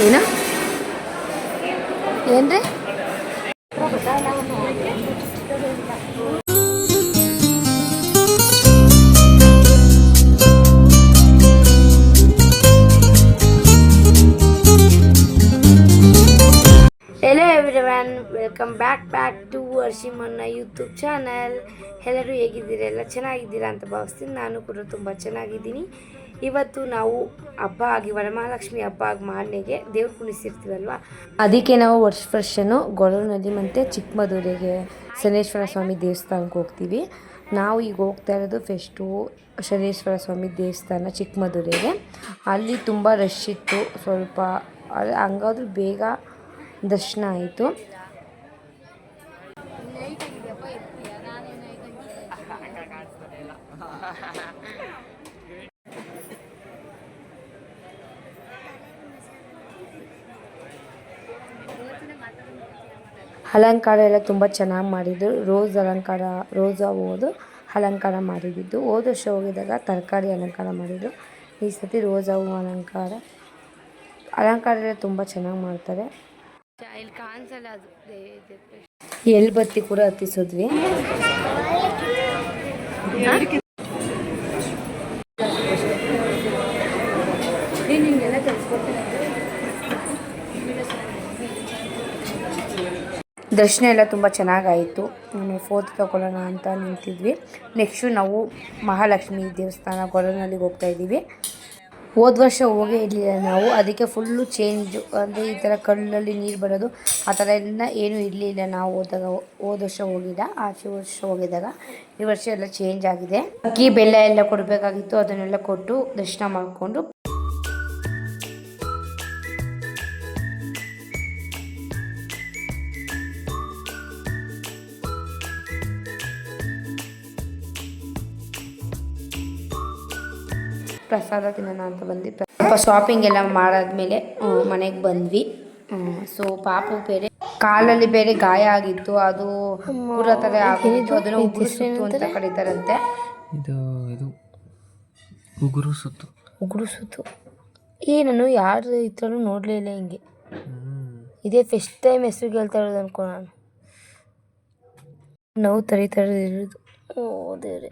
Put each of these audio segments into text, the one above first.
ಏನು ಏನ್ರಿ hello everyone, welcome back to ವರ್ಷಿಮನ್ನ ಯೂಟ್ಯೂಬ್ ಚಾನಲ್. ಎಲ್ಲರೂ ಹೇಗಿದ್ದೀರಾ? ಎಲ್ಲ ಚೆನ್ನಾಗಿದ್ದೀರಾ ಅಂತ ಭಾವಿಸ್ತೀನಿ. ನಾನು ಕೂಡ ತುಂಬ ಚೆನ್ನಾಗಿದ್ದೀನಿ. ಇವತ್ತು ನಾವು ಹಬ್ಬ ಆಗಿ ವರಮಹಾಲಕ್ಷ್ಮಿ ಹಬ್ಬ ಆಗಿ ಮಾರನೆಗೆ ದೇವ್ರು ಕುಣಿಸಿರ್ತೀವಲ್ವ, ಅದಕ್ಕೆ ನಾವು ವರ್ಷನು ಗೊರವನಹಳ್ಳಿ ಮತ್ತು ಚಿಕ್ಕಮಗಳೂರಿಗೆ ಶನೇಶ್ವರ ಸ್ವಾಮಿ ದೇವಸ್ಥಾನಕ್ಕೆ ಹೋಗ್ತೀವಿ. ನಾವು ಈಗ ಹೋಗ್ತಾ ಇರೋದು ಫೆಸ್ಟು ಶನೇಶ್ವರ ಸ್ವಾಮಿ ದೇವಸ್ಥಾನ ಚಿಕ್ಕಮಗಳೂರಿಗೆ. ಅಲ್ಲಿ ತುಂಬ ರಶ್ ಇತ್ತು ಸ್ವಲ್ಪ, ಹಂಗಾದ್ರೂ ಬೇಗ ದರ್ಶನ ಆಯಿತು. ಅಲಂಕಾರ ಎಲ್ಲ ತುಂಬ ಚೆನ್ನಾಗಿ ಮಾಡಿದ್ದು. ರೋಜಾ ಹೂವುದು ಅಲಂಕಾರ ಮಾಡಿದ್ದು. ಹೋದ ವರ್ಷ ಹೋಗಿದಾಗ ತರಕಾರಿ ಅಲಂಕಾರ ಮಾಡಿದ್ರು. ಈ ಸತಿ ರೋಜಾ ಹೂವು ಅಲಂಕಾರ ಎಲ್ಲ ತುಂಬ ಚೆನ್ನಾಗಿ ಮಾಡ್ತಾರೆ. ಇಲ್ಲಿ ಕಾಣಿಸಲ್ಲ ಅದು ಎಲ್ಲಿ ಬತ್ತಿ ಕೂಡ ಹತ್ತಿಸಿದ್ವಿ. ದರ್ಶನ ಎಲ್ಲ ತುಂಬ ಚೆನ್ನಾಗಾಯಿತು. ನಾನು ಫೋಟೋ ತಗೊಳ್ಳೋಣ ಅಂತ ನಿಂತಿದ್ವಿ. ನೆಕ್ಸ್ಟು ನಾವು ಮಹಾಲಕ್ಷ್ಮಿ ದೇವಸ್ಥಾನ ಗೊರವನಹಳ್ಳಿಗೆ ಹೋಗ್ತಾಯಿದ್ದೀವಿ. ಹೋದ ವರ್ಷ ಹೋಗೇ ಇರಲಿಲ್ಲ ನಾವು, ಅದಕ್ಕೆ ಫುಲ್ಲು ಚೇಂಜು. ಅಂದರೆ ಈ ಥರ ಕಲ್ಲಲ್ಲಿ ನೀರು ಬರೋದು ಆ ಥರ ಎಲ್ಲ ಏನೂ ಇರಲಿಲ್ಲ. ನಾವು ಹೋದ ವರ್ಷ ಹೋಗಿಲ್ಲ, ಆಚೆ ವರ್ಷ ಹೋಗಿದ್ದಾಗ. ಈ ವರ್ಷ ಎಲ್ಲ ಚೇಂಜ್ ಆಗಿದೆ. ಅಕ್ಕಿ ಬೆಲ್ಲ ಎಲ್ಲ ಕೊಡಬೇಕಾಗಿತ್ತು, ಅದನ್ನೆಲ್ಲ ಕೊಟ್ಟು ದರ್ಶನ ಮಾಡಿಕೊಂಡು ಪ್ರಸಾದ ತಿನ್ನೋಣ ಅಂತ ಬಂದ್ವಿ. ಸ್ವಲ್ಪ ಶಾಪಿಂಗ್ ಎಲ್ಲ ಮಾಡಾದ್ಮೇಲೆ ಮನೆಗೆ ಬಂದ್ವಿ. ಸೊ ಪಾಪು ಬೇರೆ ಕಾಲಲ್ಲಿ ಬೇರೆ ಗಾಯ ಆಗಿತ್ತು, ಅದು ಪೂರ ಥರ ಆಗಿತ್ತು. ಅದನ್ನು ಉಗುರು ಸುತ್ತು ಅಂತ ಕರೀತಾರಂತೆ. ಇದು ಉಗುರು ಸುತ್ತು ನಾನು ಯಾರು ಈ ಥರ ನೋಡಲೇ ಇಲ್ಲ. ಹಿಂಗೆ ಇದೇ ಫಸ್ಟ್ ಟೈಮ್ ಹೆಸರು ಹೇಳ್ತಾ ಇರೋದು ಅನ್ಕೋ. ನಾನು ನೋವು ಇರೋದು. ಓ ದೇವ್ರೆ.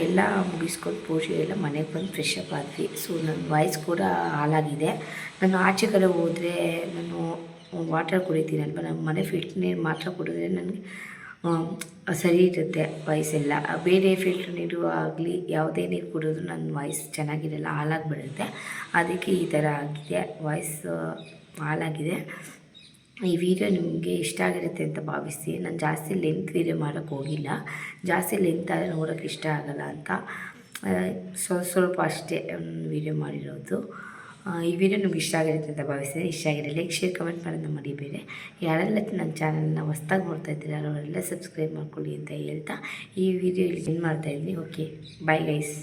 ಎಲ್ಲ ಮುಗಿಸ್ಕೊಂಡು ಪೂಜೆ ಎಲ್ಲ ಮನೆಗೆ ಬಂದು ಫ್ರೆಶ್ ಅಪ್ ಆದ್ವಿ. ಸೊ ನನ್ನ ವಾಯ್ಸ್ ಕೂಡ ಹಾಳಾಗಿದೆ. ನಾನು ಆಚೆ ಕಡೆ ಹೋದರೆ ನಾನು ವಾಟರ್ ಕುಡಿತೀನಲ್ವ, ನಮ್ಮ ಮನೆ ಫಿಲ್ಟ್ರ್ ನೀರು ಮಾತ್ರ ಕುಡಿದ್ರೆ ನನಗೆ ಸರಿ ಇರುತ್ತೆ ವಾಯ್ಸೆಲ್ಲ. ಬೇರೆ ಫಿಲ್ಟ್ರ್ ನೀರು ಆಗಲಿ ಯಾವುದೇ ನೀರು ಕುಡಿದ್ರೂ ನನ್ನ ವಾಯ್ಸ್ ಚೆನ್ನಾಗಿರಲ್ಲ, ಹಾಳಾಗಿಬಿಡುತ್ತೆ. ಅದಕ್ಕೆ ಈ ಥರ ಆಗಿದೆ, ವಾಯ್ಸ್ ಹಾಳಾಗಿದೆ. ಈ ವಿಡಿಯೋ ನಿಮಗೆ ಇಷ್ಟ ಆಗಿರುತ್ತೆ ಅಂತ ಭಾವಿಸ್ತೀನಿ. ನಾನು ಜಾಸ್ತಿ ಲೆಂತ್ ವಿಡಿಯೋ ಮಾಡೋಕ್ಕೆ ಹೋಗಿಲ್ಲ. ಜಾಸ್ತಿ ಲೆಂತ್ ಆದರೆ ನೋಡೋಕ್ಕೆ ಇಷ್ಟ ಆಗೋಲ್ಲ ಅಂತ ಸ್ವಲ್ಪ ಅಷ್ಟೇ ವಿಡಿಯೋ ಮಾಡಿರೋದು. ಈ ವಿಡಿಯೋ ನಿಮ್ಗೆ ಇಷ್ಟ ಆಗಿರುತ್ತೆ ಅಂತ ಭಾವಿಸ್ತೀನಿ. ಇಷ್ಟ ಆಗಿರೋ ಲೈಕ್, ಶೇರ್, ಕಮೆಂಟ್ ಮಾಡೋದನ್ನ ಮರಿಬೇಡಿ. ಯಾರೆಲ್ಲ ನನ್ನ ಚಾನಲ್ನ ಹೊಸ್ದಾಗಿ ನೋಡ್ತಾ ಇದ್ದೀರಾ ಅವರೆಲ್ಲ ಸಬ್ಸ್ಕ್ರೈಬ್ ಮಾಡ್ಕೊಳ್ಳಿ ಅಂತ ಹೇಳ್ತಾ ಈ ವಿಡಿಯೋ ಇಲ್ಲಿ ಏನು ಮಾಡ್ತಾಯಿದ್ದೀನಿ. Okay, bye guys.